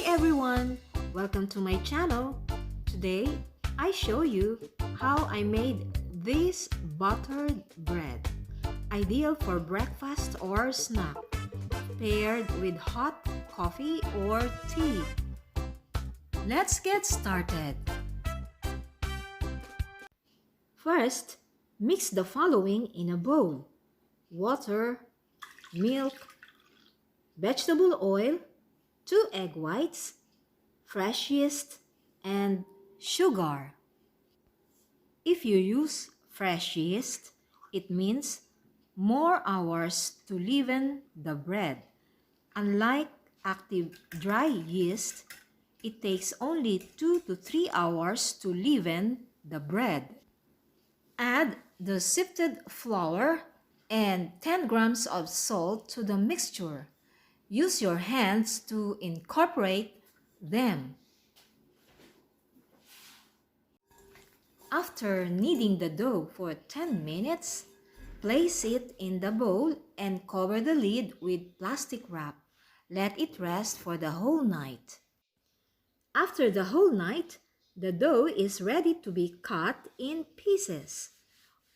everyone! Welcome to my channel. Today, I show you how I made this buttered bread. Ideal for breakfast or snack, paired with hot coffee or tea. Let's get started. First, mix the following in a bowl: water, milk, vegetable oil, 2 egg whites, fresh yeast, and sugar. If you use fresh yeast, it means more hours to leaven the bread. Unlike active dry yeast, it takes only 2 to 3 hours to leaven the bread. Add the sifted flour and 10 grams of salt to the mixture. Use your hands to incorporate them. After kneading the dough for 10 minutes, place it in the bowl and cover the lid with plastic wrap. Let it rest for the whole night. After the whole night, the dough is ready to be cut in pieces.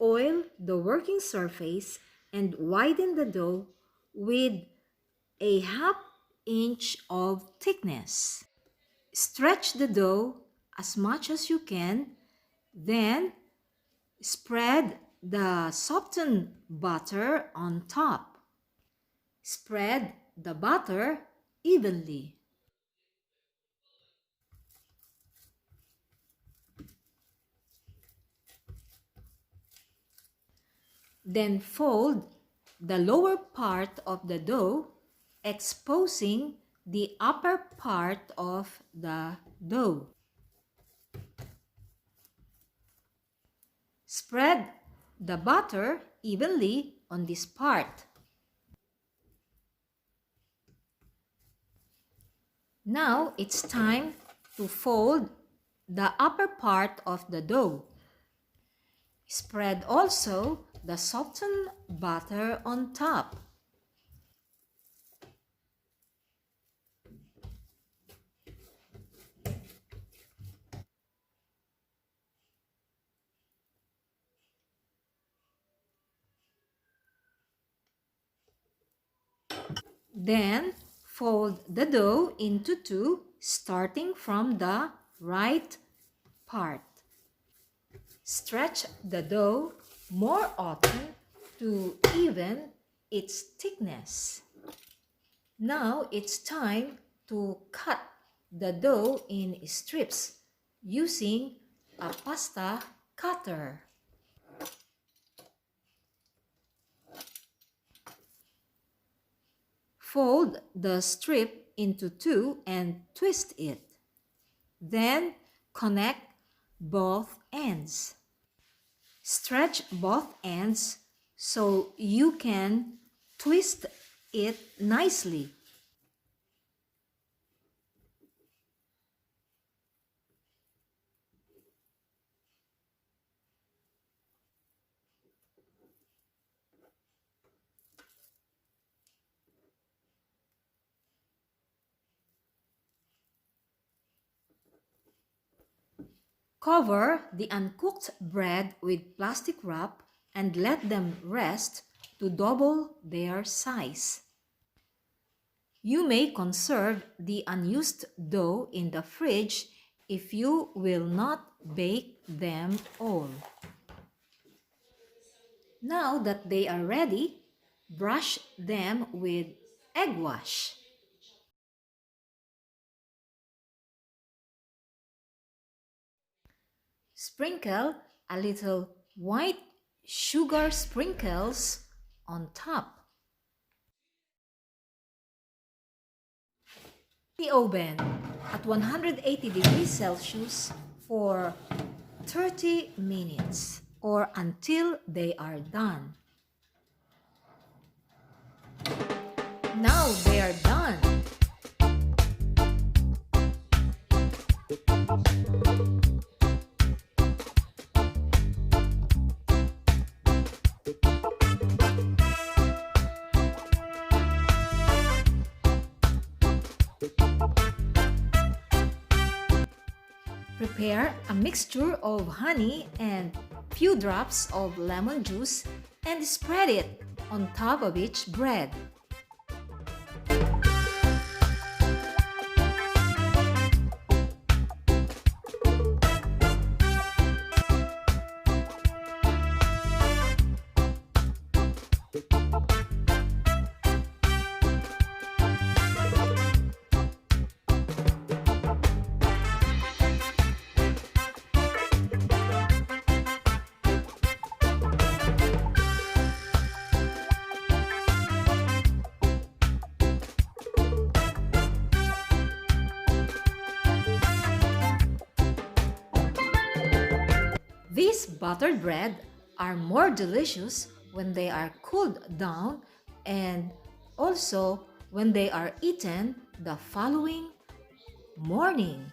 Oil the working surface and widen the dough with a ½ inch of thickness. Stretch the dough as much as you can, then spread the softened butter on top. Spread the butter evenly. Then fold the lower part of the dough, exposing the upper part of the dough. Spread the butter evenly on this part. Now it's time to fold the upper part of the dough. Spread also the softened butter on top. Then fold the dough into two, starting from the right part. Stretch the dough more often to even its thickness. Now it's time to cut the dough in strips using a pasta cutter. Fold the strip into two and twist it. Then connect both ends. Stretch both ends so you can twist it nicely. Cover the uncooked bread with plastic wrap and let them rest to double their size. You may conserve the unused dough in the fridge if you will not bake them all. Now that they are ready, brush them with eggwash. Sprinkle a little white sugar sprinkles on top. The oven at 180 degrees Celsius for 30 minutes or until they are done. Now they are done. Prepare a mixture of honey and few drops of lemon juice and spread it on top of each bread. These buttered bread are more delicious when they are cooled down and also when they are eaten the following morning.